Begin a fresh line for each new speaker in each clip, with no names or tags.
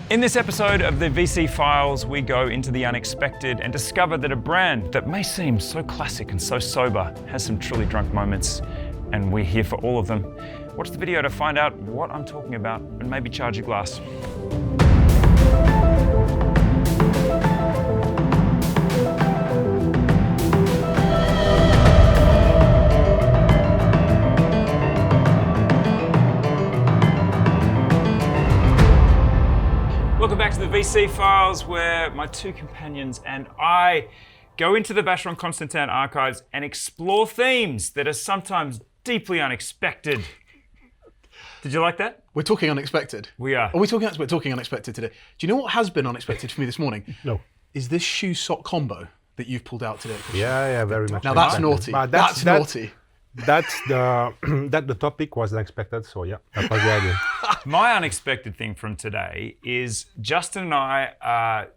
In this episode of the VC Files, we go into the unexpected and discover that a brand that may seem so classic and so sober has some truly drunk moments, and we're here for all of them. Watch the video to find out what I'm talking about and maybe charge your glass. Welcome back to the VC Files, where my two companions and I go into the Vacheron Constantin archives and explore themes that are sometimes deeply unexpected. Did you like that?
We're talking unexpected.
We are.
We're talking unexpected today. Do you know what has been unexpected for me this morning?
No.
Is this shoe sock combo that you've pulled out today, Christian?
Yeah, very much.
Now that's naughty.
But
That's naughty.
That's the topic was unexpected, so yeah, that was the idea.
My unexpected thing from today is Justin and I are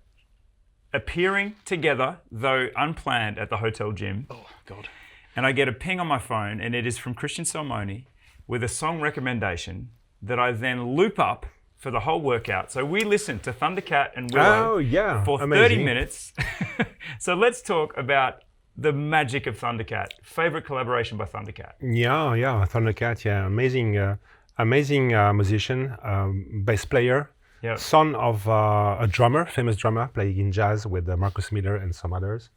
appearing together, though unplanned, at the hotel gym.
Oh, God.
And I get a ping on my phone, and it is from Christian Selmoni with a song recommendation that I then loop up for the whole workout. So we listen to Thundercat and Willow for
amazing.
30 minutes. So let's talk about the magic of Thundercat. Favorite collaboration by Thundercat?
Yeah, Thundercat, amazing musician, bass player,
Yep.
son of a drummer, famous drummer, playing in jazz with Marcus Miller and some others.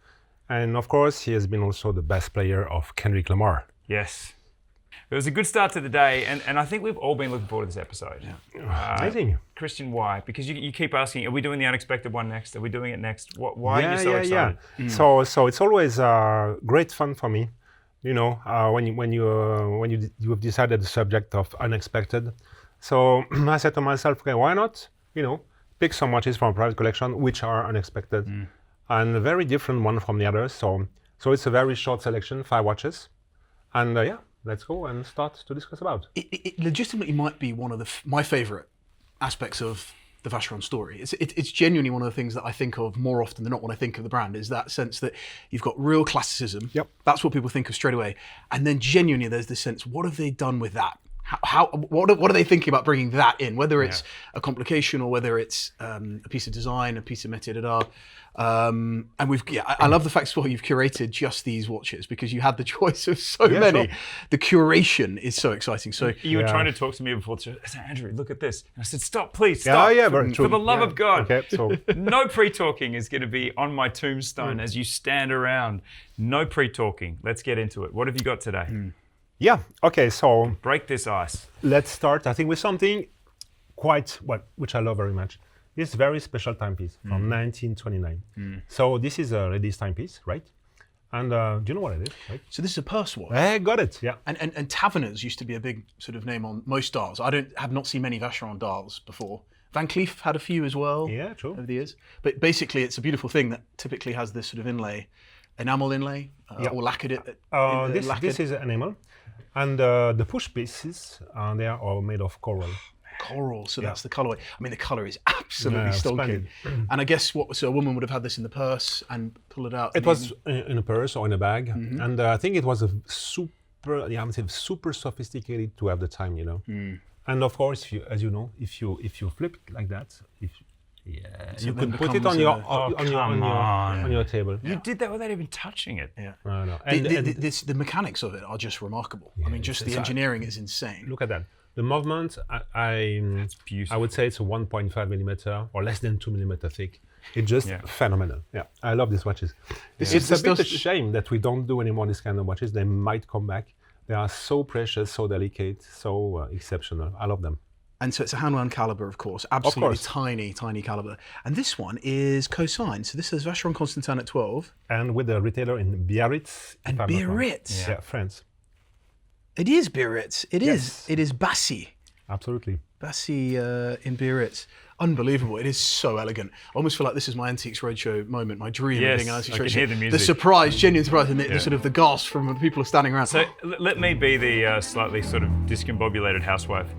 And of course, he has been also the bass player of Kendrick Lamar.
Yes. It was a good start to the day, and I think we've all been looking forward to this episode.
Amazing.
Christian, why? Because you keep asking, are we doing the unexpected one next? Are we doing it next? Why are you so excited?
So it's always great fun for me, you know, when you have decided the subject of unexpected. So I said to myself, okay, why not, you know, pick some watches from a private collection which are unexpected and a very different one from the others. So it's a very short selection, 5 watches, and let's go and start to discuss about.
It legitimately might be one of my favorite aspects of the Vacheron story. It's genuinely one of the things that I think of more often than not when I think of the brand, is that sense that you've got real classicism.
Yep.
That's what people think of straight away. And then genuinely there's this sense, what have they done with that? What are they thinking about bringing that in? Whether it's a complication or whether it's a piece of design, a piece of métier d'art. And I love the fact as well you've curated just these watches because you had the choice of so many.
Sure.
The curation is so exciting. So
You were trying to talk to me before. I said, Andrew, look at this. And I said, stop, please, stop.
Very true.
For the love of God.
Okay, so
No pre-talking is going to be on my tombstone as you stand around. No pre-talking. Let's get into it. What have you got today?
yeah, okay, so
Break this ice.
let's start, I think, with something which I love very much. This very special timepiece from 1929. So this is a lady's timepiece, right? And do you know what it is, right?
this is a purse watch.
I got it, yeah.
And Taverners used to be a big sort of name on most dials. I have not seen many Vacheron dials before. Van Cleef had a few as well.
Yeah, true.
Over the years. But basically, it's a beautiful thing that typically has this sort of inlay, enamel inlay, or lacquered.
This is enamel. And the push pieces, they are all made of coral.
Coral, so that's the colorway. I mean, the color is absolutely stonking. And I guess so a woman would have had this in the purse and pull it out.
It was in a purse or in a bag, and I think it was a super sophisticated to have the time, you know. And of course, if you flip it like that, you could put it on your table.
You did that without even touching it.
Yeah.
No.
The mechanics of it are just remarkable. I mean, just the engineering is insane.
Look at that. The movement,
That's beautiful.
I would say it's a 1.5 millimeter or less than 2 millimeter thick. It's just phenomenal. Yeah, I love these watches. It's a bit a shame that we don't do anymore this kind of watches. They might come back. They are so precious, so delicate, so exceptional. I love them.
And so it's a hand-wound caliber, of course. Absolutely tiny caliber. And this one is co-signed. So this is Vacheron Constantin at 12.
And with the retailer in Biarritz.
And Biarritz.
Yeah, France.
It is Biarritz. It
Yes.
is. It is Bassi.
Absolutely.
Bassi in Biarritz. Unbelievable. It is so elegant. I almost feel like this is my Antiques Roadshow moment, my dream of being an Antiques
I can
Roadshow.
hear the music.
surprise, genuine surprise, and the sort of the gasp from the people standing around.
So let me be the slightly sort of discombobulated housewife.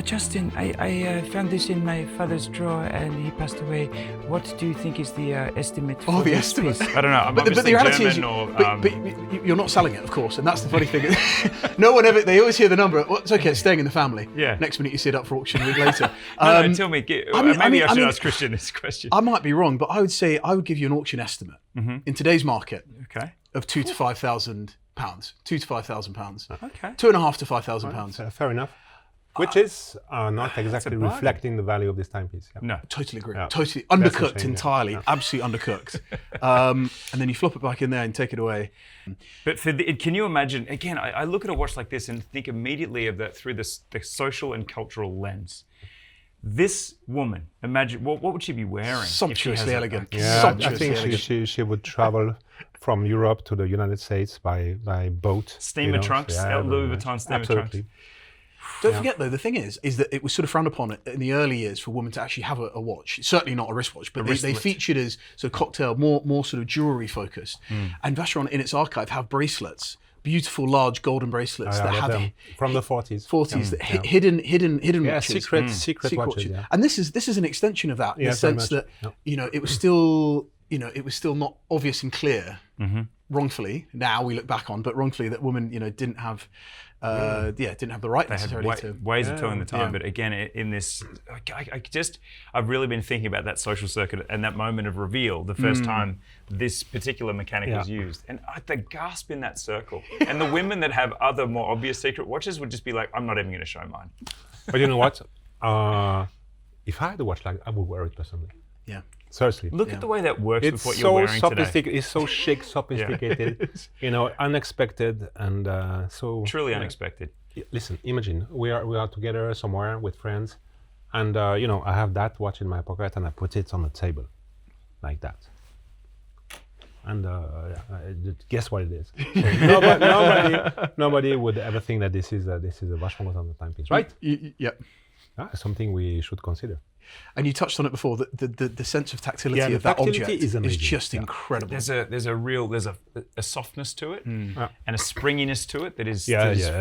Justin, I found this in my father's drawer and he passed away. What do you think is the estimate for
the
this
estimate.
piece? I don't know. I'm
But the
obviously
reality
German
is,
or...
but you're not selling it, of course, and that's the funny thing. No one ever. They always hear the number. Well, it's okay. It's staying in the family.
Yeah.
Next minute you see it up for auction a week later.
no, tell me. Maybe I should ask Christian this question.
I might be wrong, but I would say I would give you an auction estimate in today's market
Okay.
of £2,000 to £5,000. £2,000 to £5,000.
Okay.
£2,500 to £5,000.
Fair enough. Which is not exactly
bargain.
reflecting the value of this timepiece. Yeah.
No.
Totally agree.
Yeah.
Totally
That's a
undercooked
shame, yeah.
entirely.
Yeah.
Absolutely undercooked. And then you flop it back in there and take it away.
But can you imagine, again, I look at a watch like this and think immediately of that through the social and cultural lens. This woman, imagine, what would she be wearing? if she has
Sumptuously elegant.
Yeah, I
Sumptuously
think
elegant.
she would travel from Europe to the United States by boat.
Steamer trunks, Louis Vuitton steamer
absolutely.
trunks.
Don't forget though, the thing is that it was sort of frowned upon in the early years for women to actually have a watch. Certainly not a wristwatch, but they
wristlet.
featured as sort of cocktail, more sort of jewelry focused. And Vacheron in its archive have bracelets, beautiful large golden bracelets that have
them from the 40s.
40s that hidden
Yeah,
watches.
secret watches. Yeah.
And this is an extension of that, in
Yeah,
the
very
sense
much.
that it was still not obvious and clear, wrongfully. Now we look back on, but wrongfully that women didn't have the right
They had
necessarily to.
ways of telling the time,
Yeah.
but again, in this, I've really been thinking about that social circuit and that moment of reveal, the first time this particular mechanic was used, and the gasp in that circle, and the women that have other more obvious secret watches would just be like, I'm not even going to show mine.
But you know what? If I had a watch like I would wear it personally.
Yeah.
Seriously.
Look at the way that works
It's
with what
so
you're wearing today.
sophisticated. It's so chic, sophisticated. Unexpected, and so
Truly unexpected.
Listen, imagine we are together somewhere with friends, and I have that watch in my pocket, and I put it on the table, like that. And guess what it is? So nobody would ever think that this is a Vacheron Constantin timepiece, right?
Yep.
Something we should consider.
And you touched on it before. The sense of tactility
the
of that
tactility
object
is amazing.
just
Yeah.
incredible.
There's a softness to it and a springiness to it that is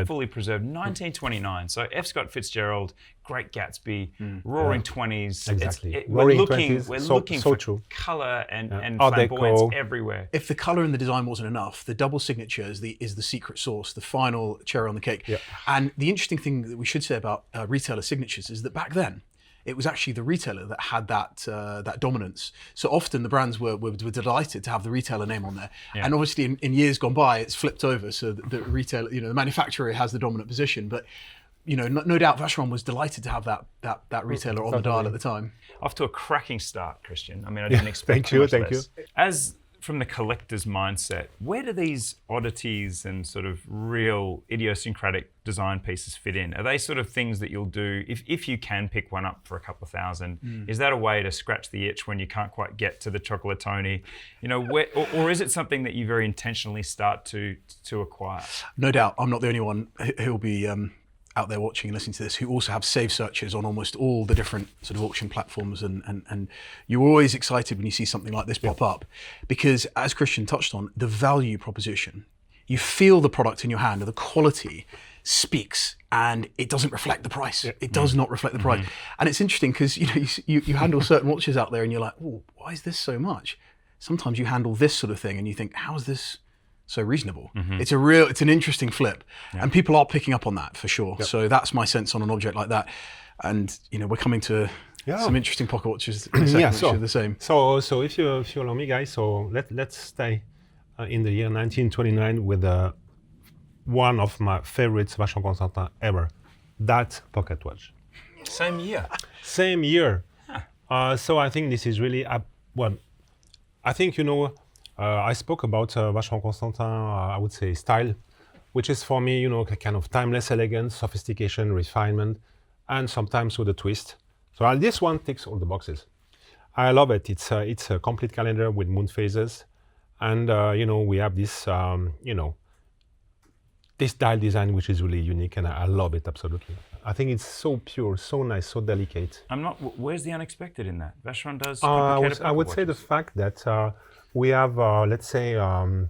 fully preserved. 1929. So F. Scott Fitzgerald, Great Gatsby, Roaring 20s.
Exactly.
We're
Roaring
looking
20s,
looking
so
for
true.
color and
Art
flamboyance
Deco.
everywhere.
If the color and the design wasn't enough, the double signature is the secret sauce, the final cherry on the cake.
Yeah.
And the interesting thing that we should say about retailer signatures is that back then, it was actually the retailer that had that dominance. So often the brands were delighted to have the retailer name on there.
Yeah.
And obviously in years gone by, it's flipped over. So the retailer, the manufacturer has the dominant position. But no doubt Vacheron was delighted to have that retailer on the dial at the time.
Off to a cracking start, Christian. I mean, I didn't expect
thank
too
you,
much
thank
less. As from the collector's mindset, where do these oddities and sort of real idiosyncratic design pieces fit in? Are they sort of things that you'll do if you can pick one up for a couple of thousand? Is that a way to scratch the itch when you can't quite get to the Cioccolatone? Or is it something that you very intentionally start to acquire?
No doubt, I'm not the only one who'll be out there watching and listening to this who also have save searches on almost all the different sort of auction platforms, and you're always excited when you see something like this pop up, because as Christian touched on, the value proposition, you feel the product in your hand and the quality speaks, and it doesn't reflect the price. It does not reflect the price. And it's interesting because you handle certain watches out there and you're like, oh, why is this so much? Sometimes you handle this sort of thing and you think, how is this so reasonable? It's an interesting flip, and people are picking up on that for sure. So that's my sense on an object like that. And we're coming to some interesting pocket watches in a second, which are the same.
So if you allow me, guys, so let's stay in the year 1929 with one of my favorites Vacheron Constantin ever, that pocket watch.
Same year.
Same year. So I think this is really I think I spoke about Vacheron Constantin, I would say style, which is for me, a kind of timeless elegance, sophistication, refinement, and sometimes with a twist. So this one ticks all the boxes. I love it. It's a complete calendar with moon phases, and we have this this dial design which is really unique, and I love it absolutely. I think it's so pure, so nice, so delicate.
Where's the unexpected in that? Vacheron does
I would say the fact that we have, let's say, how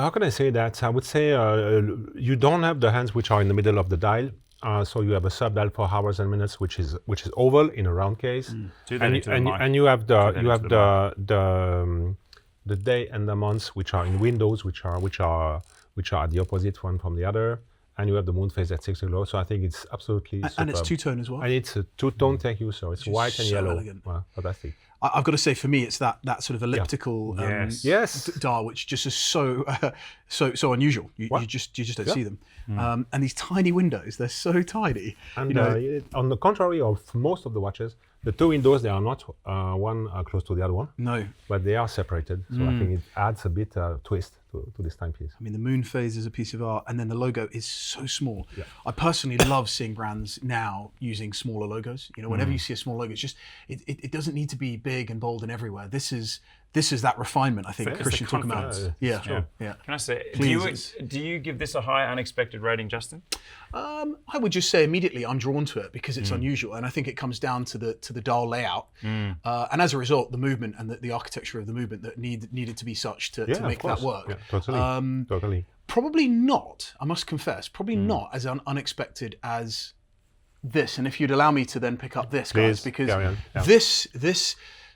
can I say that? I would say you don't have the hands which are in the middle of the dial. So you have a subdial for hours and minutes, which is oval in a round case,
Do that into the mic.
and you have
that
you have
into
the day and the months, which are in windows, which are at the opposite one from the other, and you have the moon phase at 6 o'clock. So I think it's absolutely superb.
And it's two-tone as well.
And it's a two-tone, thank you, sir. It's white and
so
yellow.
elegant.
Wow, fantastic.
I've got to say, for me, it's that sort of elliptical
Yes.
dial, which just is so unusual. You just don't see them. And these tiny windows, they're so tiny.
And on the contrary of most of the watches, the two windows, they are not one close to the other one.
No.
But they are separated. So I think it adds a bit twist to this timepiece.
I mean, the moon phase is a piece of art, and then the logo is so small. Yeah. I personally love seeing brands now using smaller logos. Whenever you see a small logo, it's just it doesn't need to be big and bold and everywhere. This is that refinement. I think
It's
Christian
the
talked about.
confidence.
Yeah.
Can I say,
Please.
do you give this a high unexpected rating, Justin?
I would just say immediately I'm drawn to it because it's unusual, and I think it comes down to the dial layout, and as a result, the movement and the architecture of the movement that needed to be such to make that work.
Yeah, totally.
Probably not. I must confess, probably not as unexpected as this. And if you'd allow me to then pick up this, guys, because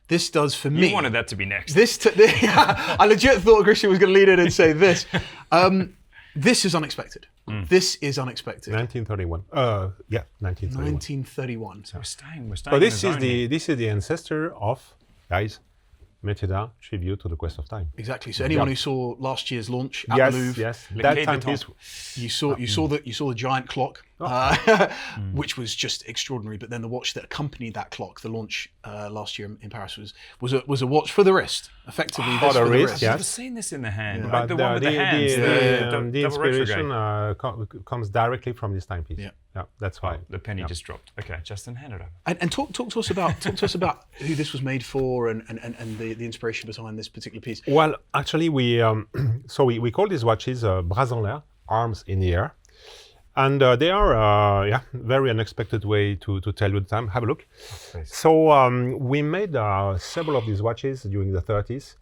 this does for me.
You wanted that to be next.
I legit thought Christian was going to lead in and say this. This is unexpected. This is unexpected.
1931. 1931.
1931.
We're staying.
So this is the ancestor of, guys, Métiers tribute to the quest of time.
Exactly. So anyone who saw last year's launch at the Louvre,
yes, that timepiece.
you saw the giant clock, which was just extraordinary. But then the watch that accompanied that clock, the launch last year in Paris, was a watch for the wrist, effectively.
For the wrist,
I've never seen this in the hand.
Yeah.
Like the one with the hands.
The
double
inspiration
retrograde.
comes directly from this timepiece. Yeah, that's why.
The penny just dropped. Okay, Justin, hand it over.
And talk to us about who this was made for and the inspiration behind this particular piece.
Well, actually, we call these watches bras en l'air, arms in the air, and they are very unexpected way to tell you the time. Have a look. So we made several of these watches during the 30s.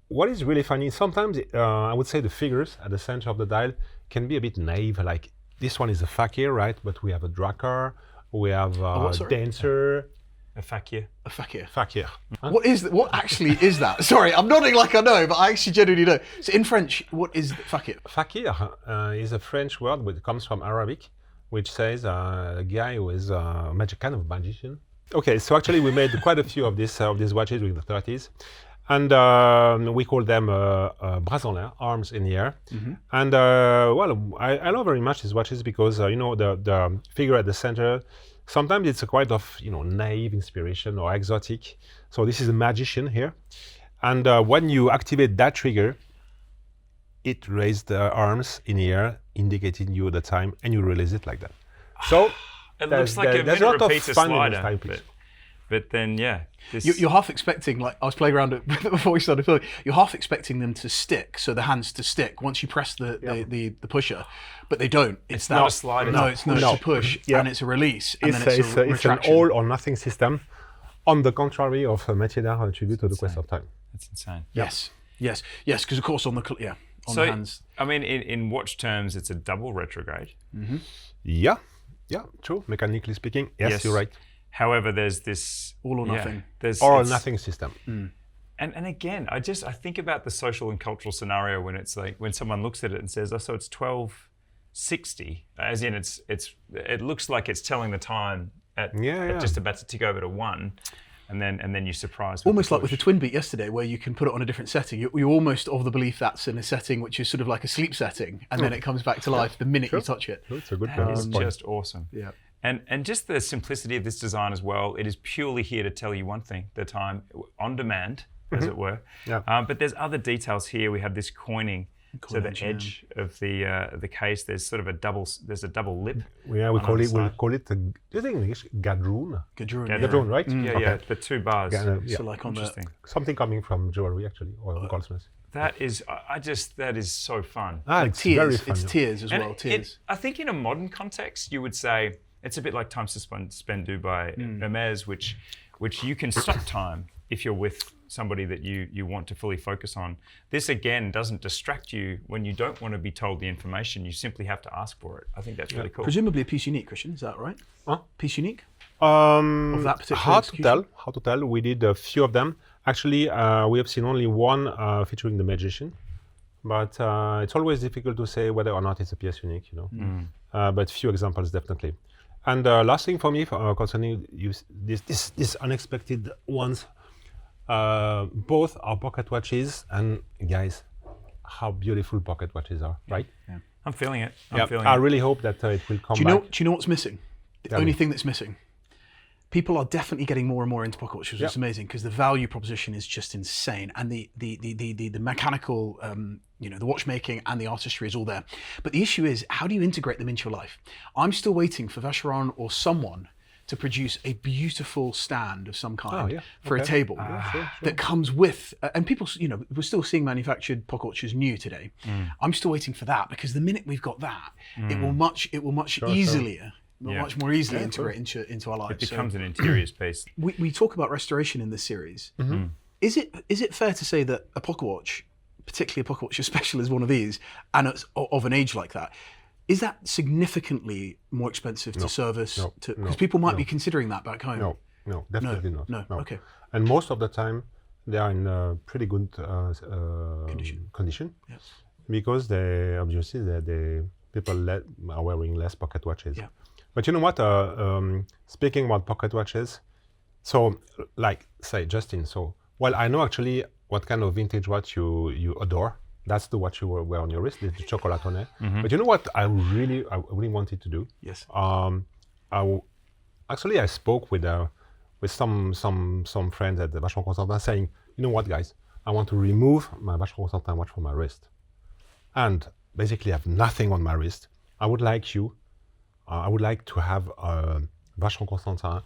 What is really funny, sometimes I would say the figures at the center of the dial can be a bit naive. Like this one is a fakir, right? But we have a dracar, we have a dancer.
A fakir.
A fakir.
Fakir.
Huh? What actually is that? Sorry, I'm nodding like I know, but I actually genuinely know. So in French, what is fakir?
Fakir is a French word which comes from Arabic, which says a guy who is a kind of magician. Okay, so actually we made quite a few of these watches during the 30s. And we call them bras en l'air, arms in the air. And I love very much these watches because the figure at the center, sometimes it's a quite of naive inspiration or exotic. So this is a magician here, and when you activate that trigger, it raises the arms in the air, indicating you the time, and you release it like that. So
it looks like a minute repeater slider. But then,
you're half expecting, like I was playing around it before we started filming, you're half expecting them to stick, so the hands to stick once you press the pusher, but they don't.
It's not a slider.
No, it's a push, and it's a release, and then it's a
retraction. It's an all or nothing system, on the contrary of Métiers tribute to the quest of time.
That's insane.
Yes, because of course on the hands.
I mean, in watch terms, it's a double retrograde.
Yeah, true. Mechanically speaking, yes, you're right.
However, there's this
all or nothing.
There's all or nothing system.
And again, I think about the social and cultural scenario when it's like when someone looks at it and says, "Oh, so it's 12:60," as in it looks like it's telling the time at just about to tick over to 1, and then you're surprised.
Almost like with the Twin Beat yesterday, where you can put it on a different setting. You're almost of the belief that's in a setting which is sort of like a sleep setting, and then it comes back to life the minute you touch it.
It's a good
point. It's just awesome.
Yeah.
And just the simplicity of this design as well, it is purely here to tell you one thing, the time on demand, as it were. But there's other details here. We have this coining, so the edge of the case, there's sort of a double lip.
Yeah, we call it do you think English? Gadroon, right?
Yeah, the 2 bars.
So like on
something coming from jewelry actually, or goldsmiths.
That is, that is so fun.
It's very fun.
It's tears as well, tears.
I think in a modern context, you would say, it's a bit like Time+Tide by Hermes, which you can stop time if you're with somebody that you want to fully focus on. This again doesn't distract you when you don't want to be told the information. You simply have to ask for it. I think that's really cool.
Presumably a piece unique, Christian, is that right?
Huh?
Piece unique? Of that particular
How
execution?
to tell? We did a few of them. Actually, we have seen only one featuring the magician, but it's always difficult to say whether or not it's a piece unique, you know. But few examples definitely. And last thing for me concerning this unexpected ones, both are pocket watches, and guys, how beautiful pocket watches are, right?
Yeah. I'm feeling it.
I really hope that it will come
Do
back.
you know what's missing? The only thing that's missing. People are definitely getting more and more into pocket watches, which is amazing because the value proposition is just insane, and the mechanical, the watchmaking and the artistry is all there. But the issue is, how do you integrate them into your life? I'm still waiting for Vacheron or someone to produce a beautiful stand of some kind for a table that comes with, and people, we're still seeing manufactured pocket watches new today. I'm still waiting for that because the minute we've got that, it will much much more easily integrate into our lives.
It becomes an interiors piece.
We talk about restoration in this series. Is it fair to say that a pocket watch, particularly a pocket watch as special as one of these, and it's of an age like that, is that significantly more expensive to service? Because people might be considering that back home.
No, definitely not.
No. Okay.
And most of the time, they are in a pretty good condition.
Yes.
Because they obviously people are wearing less pocket watches.
Yeah.
But you know what? Speaking about pocket watches, so like say Justin. So well, I know actually what kind of vintage watch you adore. That's the watch you wear on your wrist, the Cioccolatone. But you know what? I really wanted to do.
Yes.
I spoke with some friends at the Vacheron Constantin saying, you know what, guys? I want to remove my Vacheron Constantin watch from my wrist, and basically have nothing on my wrist. I would like to have a Vacheron Constantin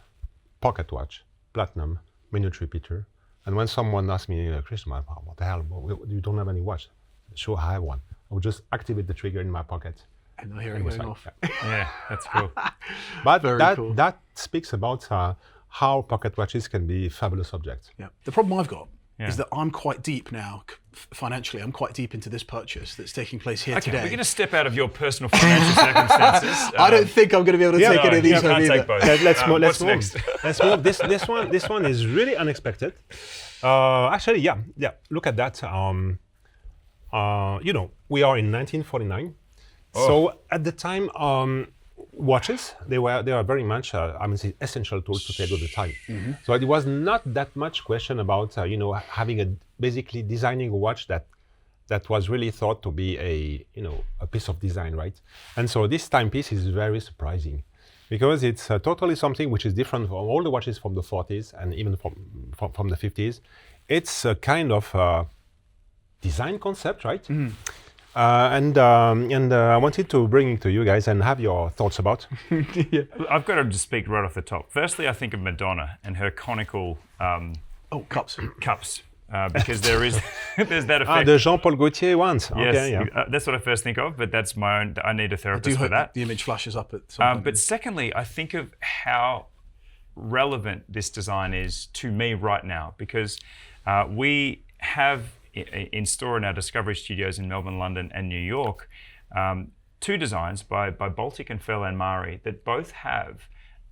pocket watch, platinum, minute repeater. And when someone asks me, Christian, what the hell, you don't have any watch? Sure, I have one. I would just activate the trigger in my pocket.
And I hear it going off.
Yeah, that's cool.
But
cool.
that speaks about how pocket watches can be fabulous objects.
Yeah. The problem I've got is that I'm quite deep now, financially. I'm quite deep into this purchase that's taking place here today.
We're going to step out of your personal financial circumstances.
I don't think I'm going to be able to take any of these home
can't
either.
take both.
Let's move.
What's next?
Let's move. This one is really unexpected. Actually, yeah. Look at that. We are in 1949. So at the time, watches they are very much essential tools to tell you the time. So it was not that much question about having basically designing a watch that was really thought to be a piece of design, right? And so this timepiece is very surprising because it's totally something which is different from all the watches from the 40s and even from the 50s. It's a kind of design concept, right? And I wanted to bring it to you guys and have your thoughts about.
I've got to just speak right off the top. Firstly, I think of Madonna and her conical
Cups.
because there's that effect.
The Jean-Paul Gaultier ones.
Yes,
Okay, yeah.
That's what I first think of, but that's my own. I need a
I do
therapist for
hope
that.
the image flashes up at some point.
But secondly, I think of how relevant this design is to me right now because we have in store in our Discovery Studios in Melbourne, London, and New York, two designs by Baltic and Mari that both have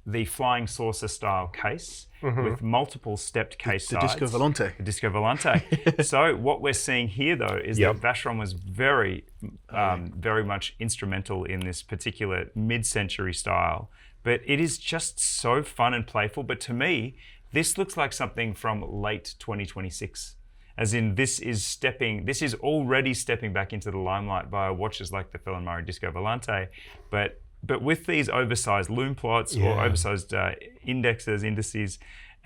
the flying saucer style case with multiple stepped case sides.
Disco Volante.
The Disco Volante. So what we're seeing here, though, is that Vacheron was very much instrumental in this particular mid-century style. But it is just so fun and playful. But to me, this looks like something from late 2026. As in, this is already stepping back into the limelight via watches like the Mari Disco Volante, but with these oversized lume plots or oversized indices, and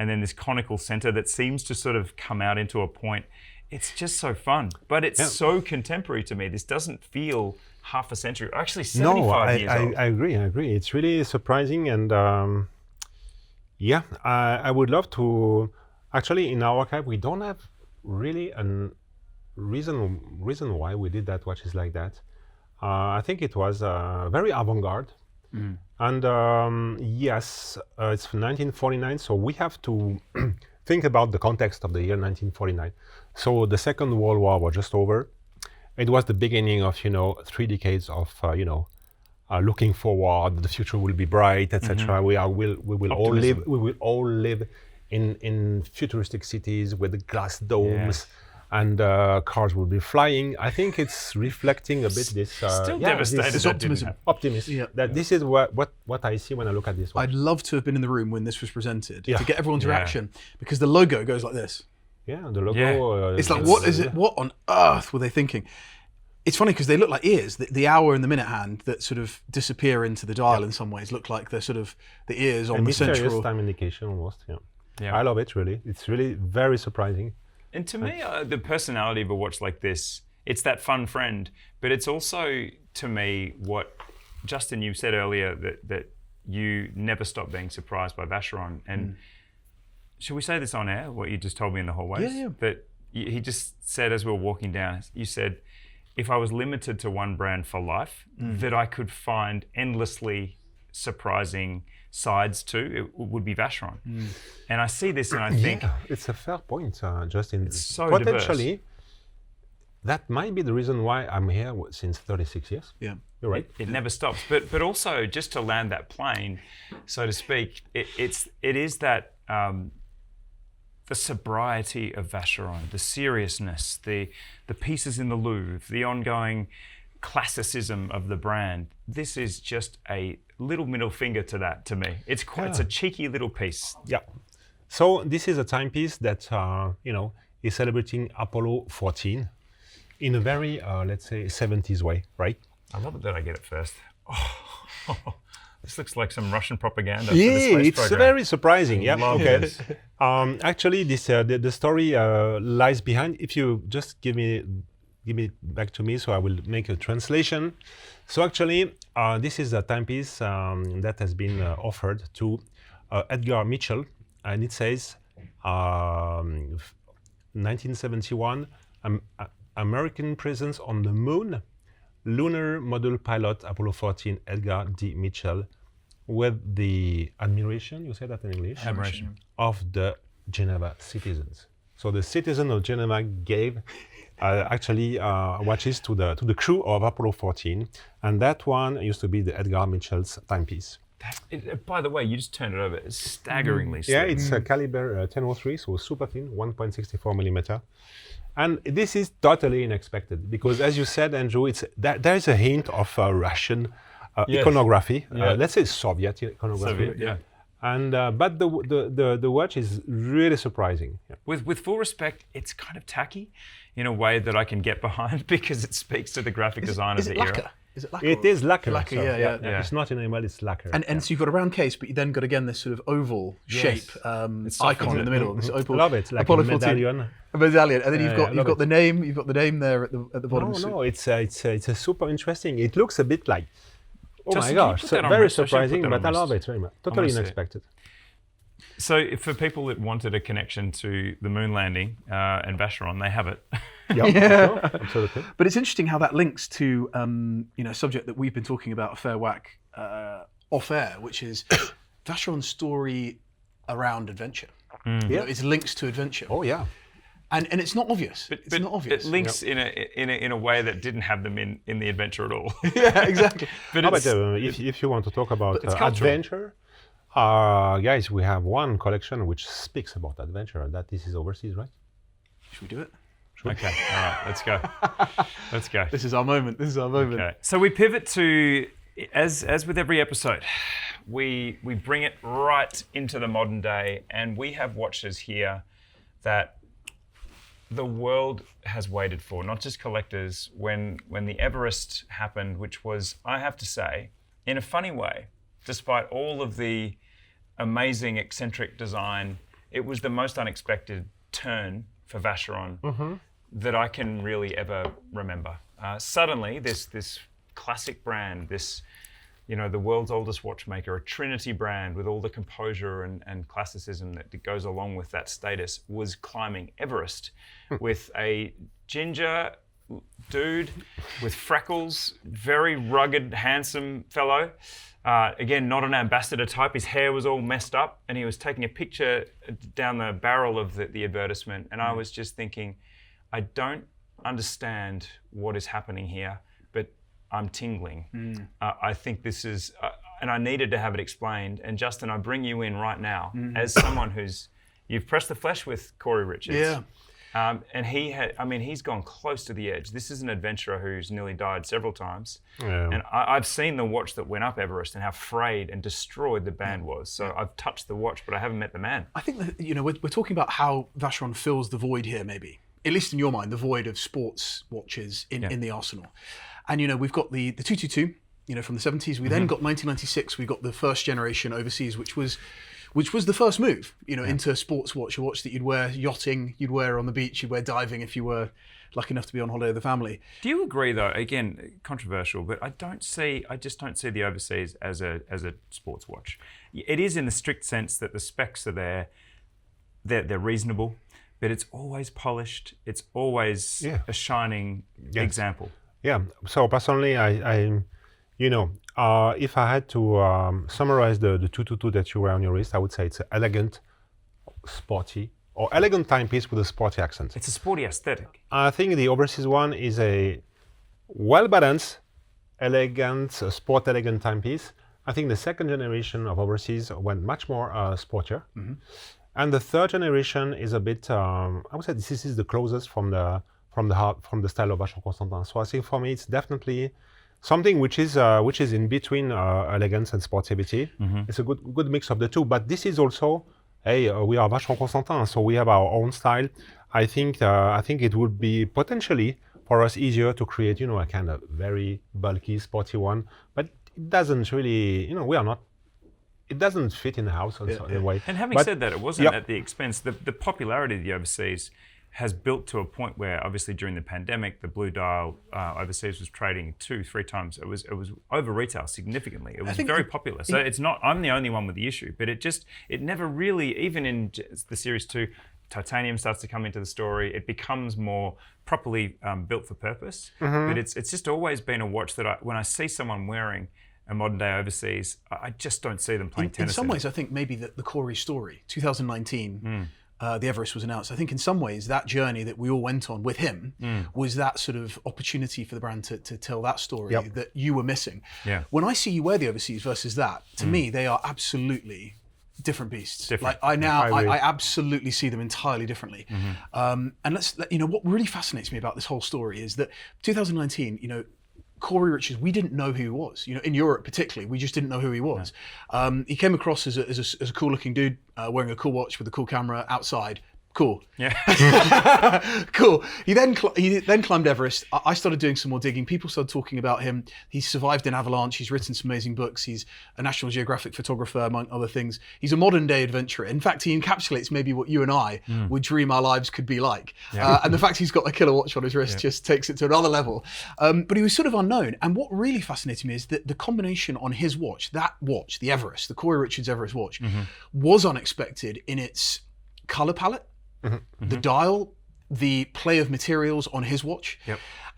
then this conical center that seems to sort of come out into a point. It's just so fun, but it's so contemporary to me. This doesn't feel half a century, actually 75 years old.
I agree. It's really surprising, and I would love to. Actually, in our archive, we don't have really a reason why we did that watches like that. I think it was very avant-garde. And yes, it's 1949, so we have to think about the context of the year 1949. So the Second World War was just over. It was the beginning of 3 decades of looking forward. The future will be bright, etc. We will all live in futuristic cities with glass domes. And cars will be flying. I think it's reflecting a bit this.
Still devastated.
This optimism.
Optimism.
Yeah.
That this is what I see when I look at this one.
I'd love to have been in the room when this was presented to get everyone's reaction, because the logo goes like this.
Yeah, the logo.
It's like, what is it? What on earth were they thinking? It's funny because they look like ears. The hour and the minute hand that sort of disappear into the dial in some ways look like they're sort of the ears on the central
time indication almost. Yeah. I love it really. It's really very surprising.
And to me, the personality of a watch like this, it's that fun friend, but it's also, to me, what, Justin, you said earlier that you never stop being surprised by Vacheron. And should we say this on air, what you just told me in the hallways?
Yeah.
That he just said as we were walking down, you said, if I was limited to one brand for life, that I could find endlessly surprising sides to, it would be Vacheron. And I see this and I think...
it's a fair point, Justin.
It's so
potentially,
diverse.
That might be the reason why I'm here since 36 years.
Yeah.
You're right.
It never stops. But also, just to land that plane, so to speak, it is that the sobriety of Vacheron, the seriousness, the pieces in the Louvre, the ongoing classicism of the brand. This is just a little middle finger to that, to me. It's a cheeky little piece.
Yeah. So this is a timepiece that is celebrating Apollo 14 in a very let's say 70s way, right?
I love it that I get it first. This looks like some Russian propaganda.
Yeah,
for the space
it's
program.
very surprising. Yeah.
Love
Okay.
this.
Actually, this the story lies behind. If you just give it back to me, so I will make a translation. So actually, this is a timepiece that has been offered to Edgar Mitchell, and it says 1971, American presence on the moon, lunar module pilot Apollo 14, Edgar D. Mitchell, with the admiration, you say that in English?
Admiration.
Of the Geneva citizens. So the citizen of Geneva gave watches to the crew of Apollo 14, and that one used to be the Edgar Mitchell's timepiece.
By the way, you just turned it over. It's staggeringly slim.
Yeah, it's a caliber 1003, so super thin, 1.64 millimeter. And this is totally unexpected because, as you said, Andrew, there is a hint of Russian iconography. Let's say Soviet iconography. And but the watch is really surprising. Yeah.
With full respect, it's kind of tacky in a way that I can get behind because it speaks to the graphic design of the era.
Is it lacquer?
It is lacquer.
Lacquer,
so,
yeah.
It's not enamel, it's lacquer.
And so you've got a round case, but you then got again this sort of oval shape icon in the middle. This opal,
I love it. Like
Apollo
a medallion.
A medallion, and then you've got the name. You've got the name there at the bottom.
No, it's a super interesting. It looks a bit like. Oh
Justin,
my gosh!
so
very surprising, but I love it very much. Totally unexpected.
So for people that wanted a connection to the moon landing and Vacheron, they have it.
Sure, absolutely.
But it's interesting how that links to a subject that we've been talking about a fair whack off air, which is Vacheron's story around adventure. It's links to adventure.
Oh yeah.
And it's not obvious. It's not obvious.
It links in a way that didn't have them in the adventure at all.
Yeah, exactly.
But
if you want to talk about adventure, guys, we have one collection which speaks about adventure. That this is overseas, right?
Should we do it?
Okay, all right, let's go. Let's go.
This is our moment.
Okay. So we pivot to, as with every episode, we bring it right into the modern day, and we have watches here that the world has waited for, not just collectors. When the Everest happened, which was, I have to say, in a funny way, despite all of the amazing eccentric design, it was the most unexpected turn for Vacheron that I can really ever remember. Suddenly, this classic brand, the world's oldest watchmaker, a Trinity brand with all the composure and classicism that goes along with that status, was climbing Everest with a ginger dude with freckles, very rugged, handsome fellow. Again, not an ambassador type. His hair was all messed up, and he was taking a picture down the barrel of the advertisement. And I was just thinking, I don't understand what is happening here, but I'm tingling. I think this is, and I needed to have it explained. And Justin, I bring you in right now as someone you've pressed the flesh with Corey Richards.
Yeah.
And he's gone close to the edge. This is an adventurer who's nearly died several times. Yeah. And I've seen the watch that went up Everest and how frayed and destroyed the band was. So I've touched the watch, but I haven't met the man. I
think that, we're talking about how Vacheron fills the void here, maybe. At least in your mind, the void of sports watches in the arsenal. And, we've got the 222, from the 70s. We then got 1996. We got the first generation overseas, which was the first move, into a sports watch, a watch that you'd wear yachting, you'd wear on the beach, you'd wear diving if you were lucky enough to be on holiday with the family.
Do you agree, though? Again, controversial, but I just don't see the overseas as a sports watch. It is in the strict sense that the specs are there, they're reasonable, but it's always polished. It's always a shining example.
Yeah. So personally, if I had to summarize the 222 that you wear on your wrist, I would say it's elegant, sporty, or elegant timepiece with a sporty accent.
It's a sporty aesthetic.
I think the overseas one is a well-balanced, elegant, sport elegant timepiece. I think the second generation of overseas went much more sportier. And the third generation is a bit, I would say this is the closest from the style of Vacheron Constantin. So I think for me, it's definitely something which is in between elegance and sportivity. It's a good mix of the two. But this is also, we are Vacheron Constantin, so we have our own style. I think it would be potentially for us easier to create, a kind of very bulky, sporty one. But it doesn't really, we are not. It doesn't fit in the house in a way.
And having said that, it wasn't at the expense. The popularity of the overseas has built to a point where, obviously, during the pandemic, the Blue Dial overseas was trading 2-3 times. It was over retail significantly. It was very popular. So it's not. I'm the only one with the issue, but it never really, even in the Series 2, titanium starts to come into the story. It becomes more properly built for purpose. But it's just always been a watch that when I see someone wearing a modern day overseas, I just don't see them playing tennis.
In some ways, I think maybe the Corey story, 2019. The Everest was announced. I think in some ways that journey that we all went on with him was that sort of opportunity for the brand to tell that story that you were missing.
Yeah.
When I see you wear the overseas versus that, to me they are absolutely different beasts.
Different.
I absolutely see them entirely differently. And what really fascinates me about this whole story is that 2019, Corey Richards, we didn't know who he was. In Europe particularly, we just didn't know who he was. No. He came across as a cool-looking dude wearing a cool watch with a cool camera outside. Cool.
Yeah.
Cool. He then climbed Everest. I started doing some more digging. People started talking about him. He's survived an avalanche. He's written some amazing books. He's a National Geographic photographer, among other things. He's a modern day adventurer. In fact, he encapsulates maybe what you and I would dream our lives could be like. Yeah. And the fact he's got a killer watch on his wrist just takes it to another level. But he was sort of unknown. And what really fascinated me is that the combination on his watch, the Everest, the Corey Richards Everest watch, was unexpected in its color palette. The dial, the play of materials on his watch,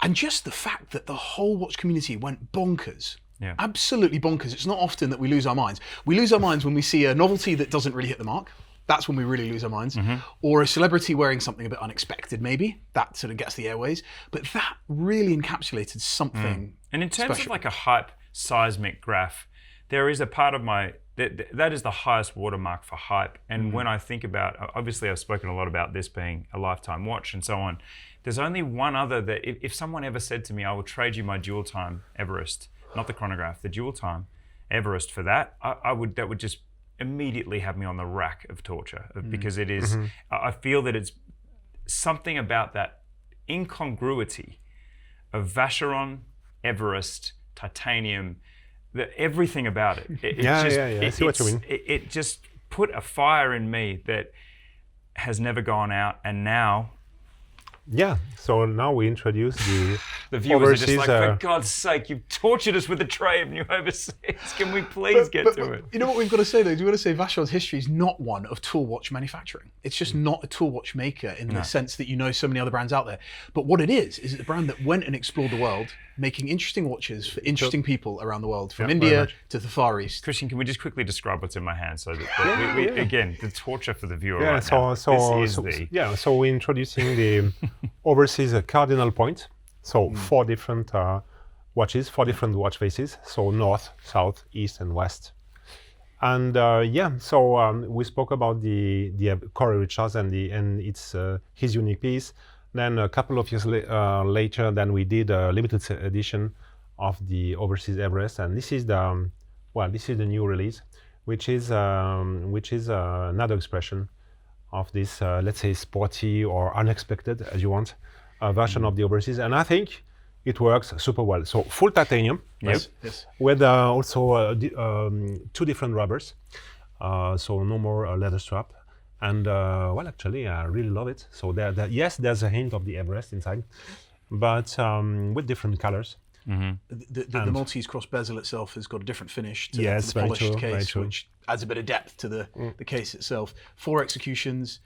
and just the fact that the whole watch community went bonkers. Absolutely bonkers. It's not often that we lose our minds. We lose our minds when we see a novelty that doesn't really hit the mark. That's when we really lose our minds. Or a celebrity wearing something a bit unexpected, maybe. That sort of gets the airways. But that really encapsulated something
And in terms
special.
of like a hype seismic graph, there is a part of my... That is the highest watermark for hype. And when I think about, obviously I've spoken a lot about this being a lifetime watch and so on. There's only one other that if someone ever said to me, I will trade you my dual time Everest, not the chronograph, the dual time Everest for that, that would just immediately have me on the rack of torture because it is, I feel that it's something about that incongruity of Vacheron, Everest, titanium, everything about it.
I see what you mean.
It just put a fire in me that has never gone out, and now
Yeah, so now we introduce
The viewers are just
overseas,
like, for God's sake, you've tortured us with a tray of new overseas. Can we please get to it?
You know what we've got to say though? We've got to say Vacheron's history is not one of tool watch manufacturing. It's just not a tool watch maker in the sense that you know so many other brands out there. But what it is a brand that went and explored the world, making interesting watches for interesting people around the world, from India to the Far East.
Christian, can we just quickly describe what's in my hand so that we again, the torture for the viewer right
so
now.
so we're introducing the overseas Cardinal point. So 4 different watches, 4 different watch faces. So north, south, east, and west. And we spoke about the Corey Richards and it's his unique piece. Then a couple of years later, then we did a limited edition of the overseas Everest, and this is the new release, which is another expression of this, let's say, sporty or unexpected, as you want, version of the overseas, and I think it works super well. So full titanium,
Yes.
with also 2 different rubbers, so no more leather strap. And actually, I really love it. So there's a hint of the Everest inside, but with different colors.
The Maltese cross bezel itself has got a different finish to the
very
polished
true,
case, which adds a bit of depth to the case itself. 4 executions.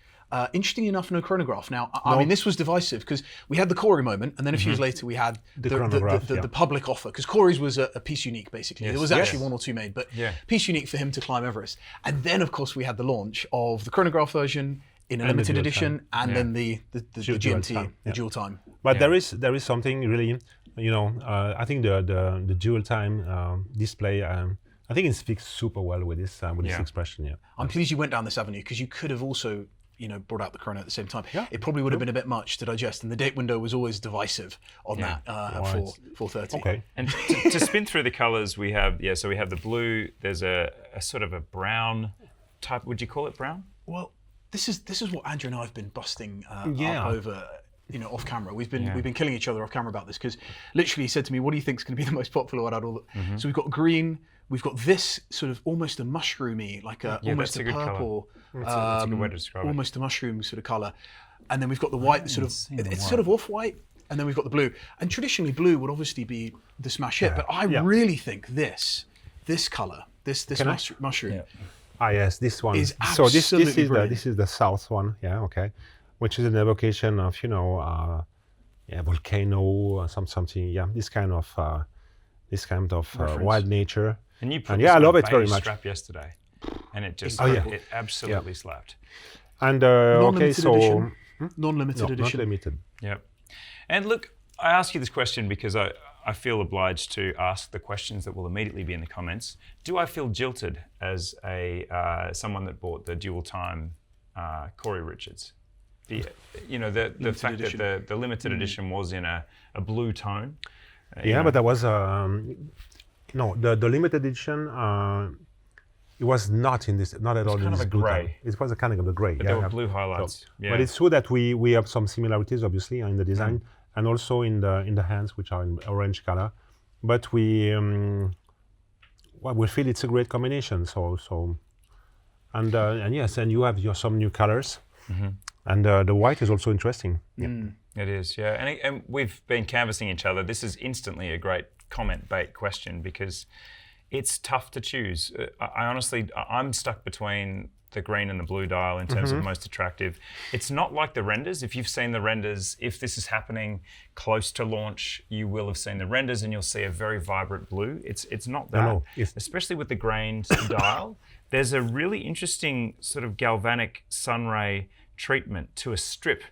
Interesting enough, no chronograph. Now, I mean, this was divisive because we had the Corey moment, and then a few years later we had the public offer, because Corey's was a piece unique, basically. There was actually 1 or 2 made, but piece unique for him to climb Everest. And then, of course, we had the launch of the chronograph version in a limited edition, and then the GMT, the dual time.
But there is something really, I think the dual time display. I think it speaks super well with this expression. Yeah,
I'm pleased you went down this avenue, because you could have also brought out the chrono at the same time. It probably would have been a bit much to digest, and the date window was always divisive on that at 4:30.
Okay.
And to spin through the colors, we have the blue. There's a sort of a brown type. Would you call it brown?
Well, this is what Andrew and I have been busting up over. Off camera, we've been killing each other off camera about this, because literally he said to me, "What do you think is going to be the most popular one out of all?" So we've got green, we've got this sort of almost a mushroomy, like almost a purple,
that's a good way to describe
almost a mushroom sort of color, and then we've got the white, it's sort of off-white, and then we've got the blue. And traditionally, blue would obviously be the smash hit, but I really think this color, this mushroom.
Yes, this one.
Is
so this
brilliant.
is the south one. Yeah, okay. Which is an evocation of volcano, something. Yeah, this kind of wild nature.
And you put
I love it very much.
Strap yesterday, and it just it absolutely slapped.
And
non-limited
not
edition.
limited.
Yep. And look, I ask you this question because I feel obliged to ask the questions that will immediately be in the comments. Do I feel jilted as someone that bought the dual time Corey Richards? The fact
edition.
that the limited edition was in a blue tone.
But there was the limited edition. It was not in this, not at all in this blue tone. It was a kind of a grey.
But there were blue highlights.
But it's true that we have some similarities, obviously, in the design and also in the hands, which are in orange color. But we feel it's a great combination. And yes, and you have some new colors. And the white is also interesting.
It is, yeah. And we've been canvassing each other. This is instantly a great comment bait question, because it's tough to choose. I'm stuck between the green and the blue dial in terms of most attractive. It's not like the renders. If you've seen the renders, if this is happening close to launch, you will have seen the renders and you'll see a very vibrant blue. It's not that, especially with the grained dial. There's a really interesting sort of galvanic sunray treatment to a strip,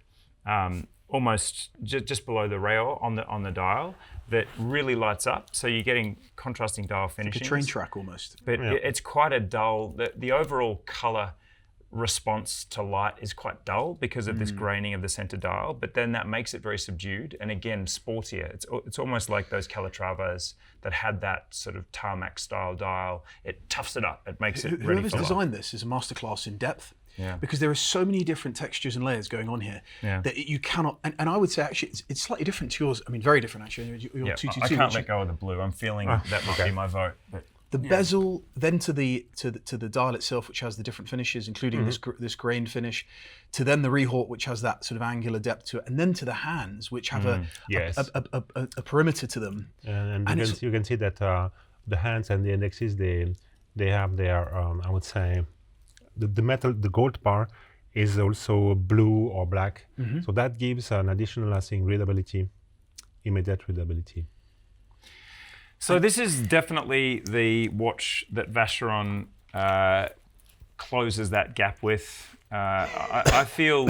almost just below the rail on the dial, that really lights up. So you're getting contrasting dial finishing.
Like a train track almost.
But it's quite a dull. The overall color response to light is quite dull because of this graining of the center dial. But then that makes it very subdued and again sportier. It's almost like those Calatravas that had that sort of tarmac style dial. It toughs it up. It makes it ready for life.
Whoever's designed this is a masterclass in depth.
Yeah.
Because there are so many different textures and layers going on here that you cannot. And I would say actually it's slightly different to yours. I mean, very different actually. Your 222.
I can't let go of the blue. I'm feeling that might be my vote. But
The bezel, then to the dial itself, which has the different finishes, including this grained finish, to then the rehort, which has that sort of angular depth to it, and then to the hands, which have a perimeter to them.
And you can see that the hands and the indexes, they have their I would say the metal, the gold bar is also blue or black, so that gives an additional, I think, readability, immediate readability.
So this is definitely the watch that Vacheron closes that gap with. I feel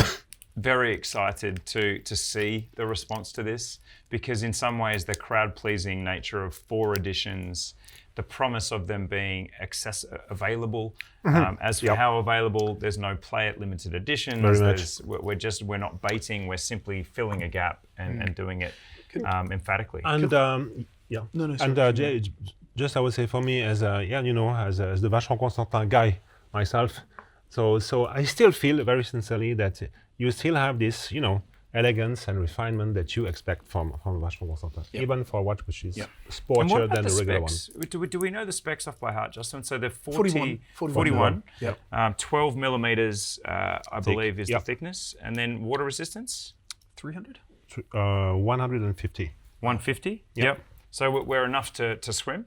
very excited to see the response to this, because in some ways the crowd-pleasing nature of 4 editions, the promise of them being available, as for how available, there's no play at limited editions. We're not baiting, we're simply filling a gap and doing it emphatically.
And just I would say for me as as the Vacheron Constantin guy myself, so I still feel very sincerely that you still have this elegance and refinement that you expect from Vacheron Constantin, even for a watch which is sportier than the regular one.
Do we know the specs off by heart, Justin? So they're 41. 12 millimeters, I believe, is the thickness, and then water resistance.
300.
150.
150. Yep. So we're enough to swim.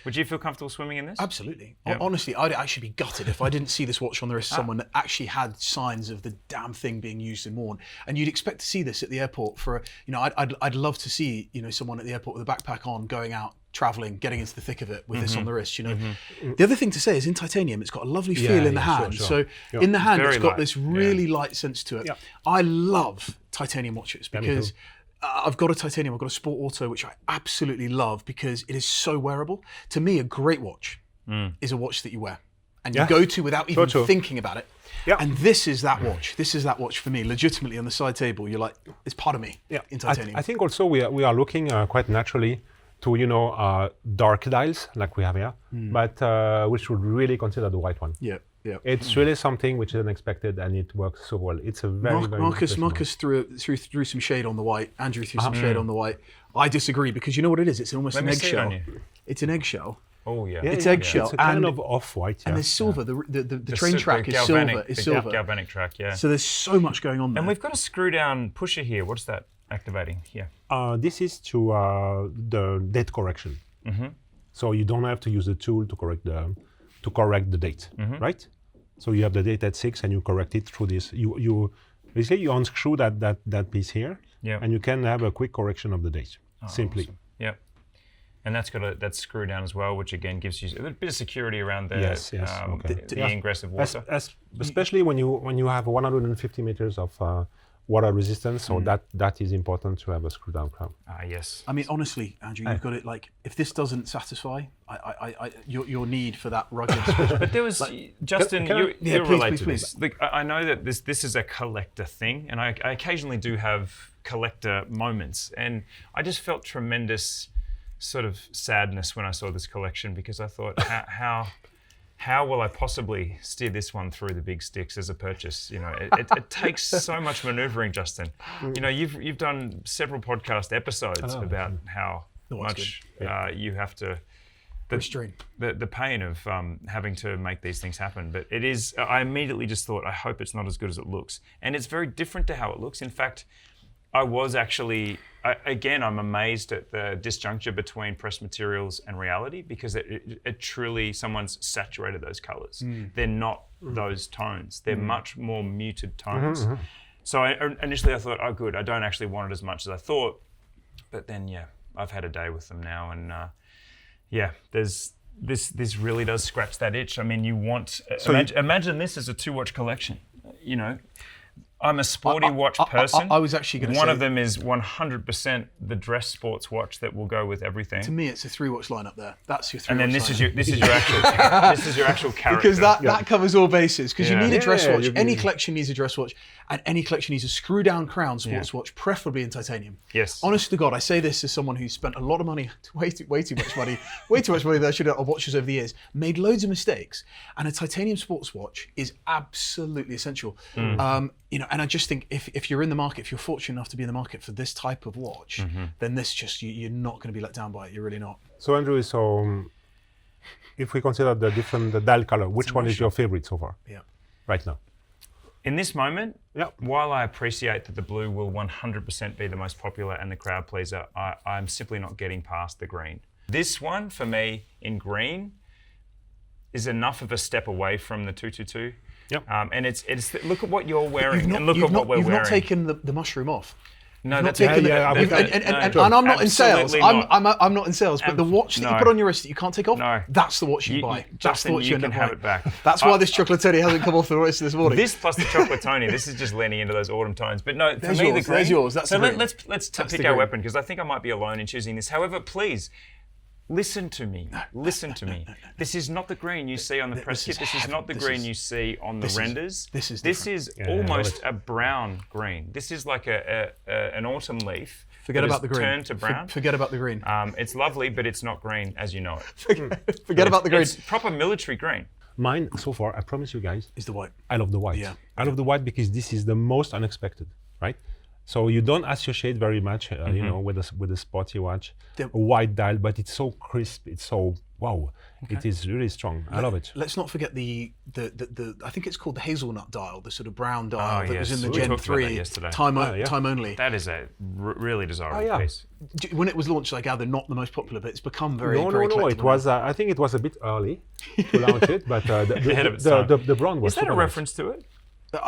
Would you feel comfortable swimming in this?
Absolutely. Honestly, I'd actually be gutted if I didn't see this watch on the wrist of someone that actually had signs of the damn thing being used in worn. And you'd expect to see this at the airport for, I'd love to see, someone at the airport with a backpack on, going out, traveling, getting into the thick of it with this on the wrist, The other thing to say is in titanium, it's got a lovely feel in the hand.
Sure.
So in the hand,
Very
it's got
light.
this really light sense to it. I love titanium watches because I've got a titanium, I've got a Sport Auto, which I absolutely love because it is so wearable. To me, a great watch is a watch that you wear and you go to without even thinking about it. And this is that watch. This is that watch for me. Legitimately on the side table, you're like, it's part of me in titanium.
I think also we are looking quite naturally to dark dials like we have here, but we should really consider the white one. It's really something which is unexpected and it works so well. It's a very
Marcus threw some shade on the white. Andrew threw some shade on the white. I disagree because you know what it is? It's almost an eggshell. It's an eggshell.
Oh yeah.
It's eggshell.
It's a kind of off-white.
And there's silver. The train track is silver. It's silver.
Galvanic track,
So there's so much going on there.
And we've got a screw-down pusher here. What's that activating here?
This is to the date correction. So you don't have to use the tool to correct the date, right? So you have the date at 6 and you correct it through this. You basically you unscrew that piece here, and you can have a quick correction of the date, simply.
Awesome. Yep. And that's got that screw down as well, which again gives you a bit of security around the ingress of water.
Especially when you have 150 meters of water resistance, so that is important to have a screw down crown.
Yes.
I mean, honestly, Andrew, you've got it. Like, if this doesn't satisfy, your need for that rugged.
But there was Justin. You're related to this.
Please.
I know that this is a collector thing, and I occasionally do have collector moments, and I just felt tremendous sort of sadness when I saw this collection because I thought, how will I possibly steer this one through the big sticks as a purchase? It takes so much maneuvering, Justin. You've done several podcast episodes about how much you have to
restrain
the pain of having to make these things happen. But it is. I immediately just thought, I hope it's not as good as it looks, and it's very different to how it looks. In fact, I was actually, I'm amazed at the disjuncture between press materials and reality because it truly, someone's saturated those colors. They're not those tones. They're much more muted tones. So initially I thought, oh good, I don't actually want it as much as I thought. But then, I've had a day with them now and this really does scratch that itch. I mean, imagine this as a 2-watch collection, I'm a sporty watch person.
I was actually going to say...
One of them is 100% the dress sports watch that will go with everything.
To me, it's a 3-watch lineup there. That's your 3-watch.
And then this is your actual character.
Because that covers all bases. Because you need a dress watch. Any collection needs a dress watch, and any collection needs a screw-down crown sports watch, preferably in titanium.
Yes.
Honest to God, I say this as someone who's spent a lot of money, way too much money that I should have on watches over the years, made loads of mistakes, and a titanium sports watch is absolutely essential. And I just think if you're in the market, if you're fortunate enough to be in the market for this type of watch, then this you're not going to be let down by it. You're really not.
So Andrew, so if we consider the different dial color, which one is your favorite so far?
Yeah.
Right now.
In this moment,
Yeah.
while I appreciate that the blue will 100% be the most popular and the crowd pleaser, I'm simply not getting past the green. This one, for me, in green, is enough of a step away from the 222.
Yep.
And it's look at what you're wearing and look at what we're
you've
wearing.
not taken the mushroom off.
No,
You've not
that's
taken
yeah,
and I'm not in sales.
Absolutely not.
I'm not in sales. But the watch that you
No.
put on your wrist that you can't take off,
No.
that's the watch you buy. That's the
Justin,
watch
you
end
can
up
have
buying.
it back.
That's why this Cioccolatone hasn't come off the wrist this morning.
This plus the Cioccolatone, this is just leaning into those autumn tones. But no, for
There's
me,
yours,
the green.
there's yours, that's
so
the green.
let's
That's
pick
the
our
green.
weapon, because I think I might be alone in choosing this. However, please, listen to me. Listen to me. This is not the green you see on the press kit.
is
This is
heaven.
not the
This
green
is-
you see on the renders.
this is
This
different.
is
Yeah, I love
almost
it.
a brown green. This is like an autumn leaf.
Forget
that
about
has
the green.
Turned to brown.
Forget about the green.
It's lovely, but it's not green as you know it.
Forget about the green.
It's proper military green.
Mine so far, I promise you guys,
Is the white.
I love the white.
Yeah.
I love the white because this is the most unexpected, right? So you don't associate very much, you know, with a sporty watch,
The-
a white dial, but it's so crisp. It's so wow. It is really strong. I love it.
Let's not forget the I think it's called the hazelnut dial, the sort of brown dial that was
yes.
in the
We
Gen
talked about that
3
yesterday.
yeah.
time only.
That is a really desirable
yeah.
piece.
When it was launched, I gather not the most popular, but it's become very
No,
very
no, no. It
collectible.
was. I think it was a bit early to launch it, but
Ahead of its time.
the brand was.
Is that a
super nice.
reference to it?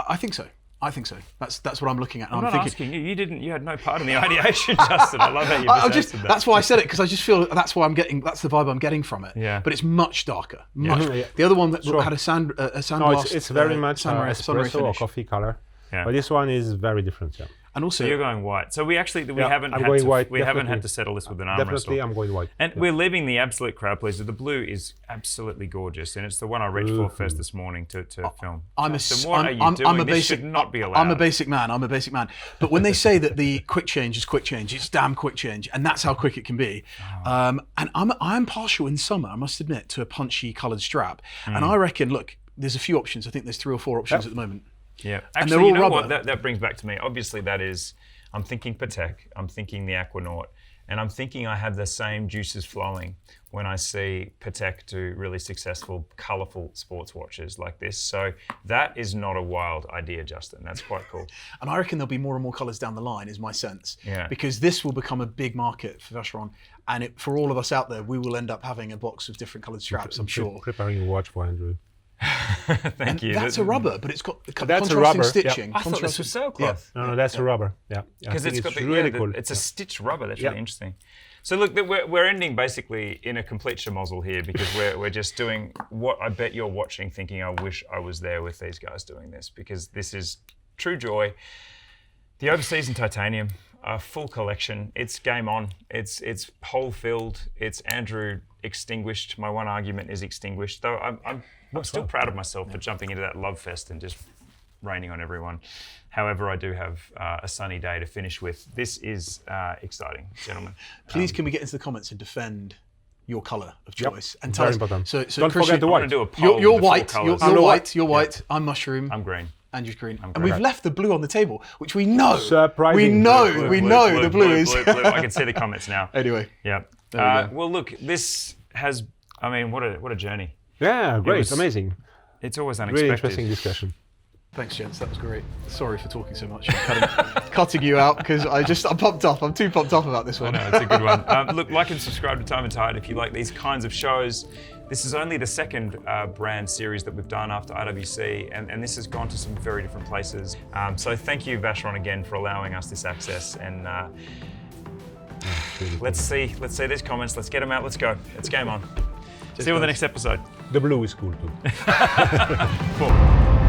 I think so. I think so. That's what I'm looking at. And
I'm
I'm
not
thinking.
asking you. You had no part in the ideation, Justin. I love how you
I
just
just
answered that.
that's why I said it, because I just feel that's why I'm getting. That's the vibe I'm getting from it.
Yeah.
But it's much darker. Much.
Yeah.
The other one that
Sure.
had a sand
No,
blast,
it's very much
sunray
espresso or
finish.
coffee color.
Yeah.
But this one is very different. Yeah.
And also,
You're going white. So we actually
Yeah,
haven't
I'm
had
going
to
white,
we haven't
definitely.
had to settle this with an arm
Definitely,
wrestle.
I'm going white.
And we're leaving the absolute crowd pleaser. The blue is absolutely gorgeous, and it's the one I reached for first this morning to film.
I'm a
Justin,
s-
what
I'm-
are you
I'm-
doing?
I'm a
This
basic.
should not be allowed.
I'm a basic man. I'm a basic man. But when they say that the quick change is quick change, it's damn quick change, and that's how quick it can be.
Oh.
And I'm partial in summer, I must admit, to a punchy coloured strap.
Hmm.
And I reckon, look, there's a few options. I think there's 3 or 4 options at the moment.
Yeah,
they're
actually,
all
you know
rubber.
what? That brings back to me. Obviously, that is. I'm thinking Patek. I'm thinking the Aquanaut, and I'm thinking I have the same juices flowing when I see Patek do really successful, colourful sports watches like this. So that is not a wild idea, Justin. That's quite cool.
And I reckon there'll be more and more colours down the line, is my sense.
Yeah.
Because this will become a big market for Vacheron. And for all of us out there, we will end up having a box of different coloured straps, I'm sure.
Preparing a watch for Andrew.
Thank you.
That's a rubber, but it's got
That's a
contrasting
rubber, yeah.
stitching.
I thought this was sailcloth.
No, that's a rubber. Yeah.
Because it's got the,
really
yeah,
cool.
it's a stitched rubber. That's
Yeah.
really interesting. So look, we're ending basically in a complete schmozzle here because we're just doing what I bet you're watching, thinking I wish I was there with these guys doing this, because this is true joy. The overseas in titanium, a full collection. It's game on. It's hole filled. It's Andrew extinguished. My one argument is extinguished. Though I'm still proud of myself for jumping into that love fest and just raining on everyone. However, I do have a sunny day to finish with. This is exciting, gentlemen.
Please, can we get into the comments and defend your colour of
Yep,
choice? And tell
very
us.
important.
So
Don't
Christian,
forget the
I
white.
want to do a poll.
You're
with the
white.
four
You're
colours.
white. You're white. I'm mushroom.
I'm green.
And you're green. And
green.
we've left the blue on the table, which we know.
Surprising.
We know.
Blue,
we know the blue is.
Blue. I can see the comments now.
Anyway.
Yeah.
we go.
Well, look, this has. I mean, what a journey.
Yeah, great,
was-
amazing.
It's always
Really
unexpected.
interesting discussion.
Thanks, gents. That was great. Sorry for talking so much. I'm cutting you out because I'm pumped up. I'm too pumped up about this one.
No, it's a good one. Look, like and subscribe to Time+Tide if you like these kinds of shows. This is only the second brand series that we've done after IWC, and this has gone to some very different places. So thank you, Vacheron, again for allowing us this access. And
Really
let's see these comments. Let's get them out. Let's go. It's game on. See you on the next episode.
cool. The blue is cool too.
Cool.